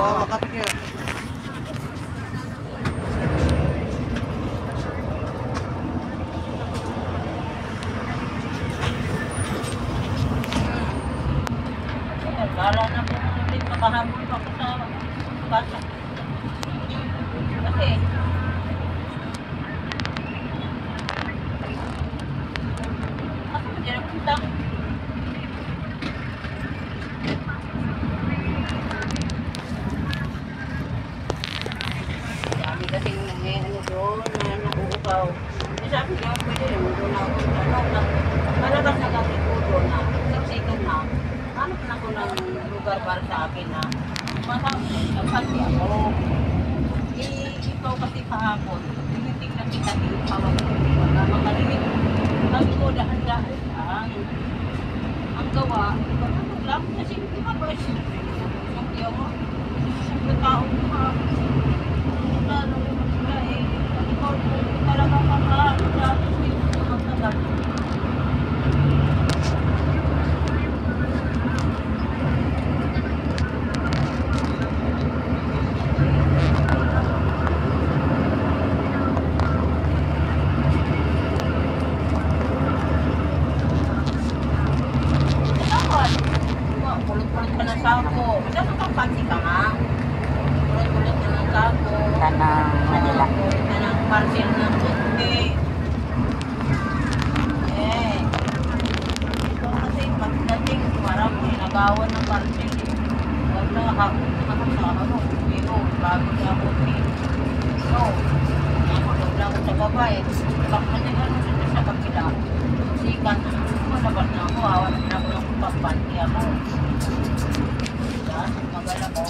hawakan niya. Kala na po ulit makahabol pa ako sa bata. Kasi, ako hindi na punta. Sabi kasi may ano doon na nauukaw. Sabi niya, pwede rin doon ako ano, malabas na kami po doon na siksikan na. Ano na ko ng lugar para sa akin na nagpalti ako. Ikaw kasi kahapon, tinitingnan kita yung hawak ko. Makarinig. Sabi ko, dahan-dahan lang. Ang gawa, ano lang, kasi hindi ka ba siya? Sabi ako, sabi tao ka. Lalo na eh, ikaw talaga magtagal. Kulot-kulot ka ng sako. Basta nakapansi ka nga. Kulot-kulot ka ng sako. Tanang Manila. Kulot ka ng parcel ng puti. Eh. Ito kasi pagdating, parang nagawan ng parcel. Huwag na nakakunta ka sa ano. Pero bago niya puti. So, nakulog lang ako sa baba eh. Bakit na ano sa kapila. Sikat. Malabas na ako. Awan na ako ng pagpanti ako. Magala ko.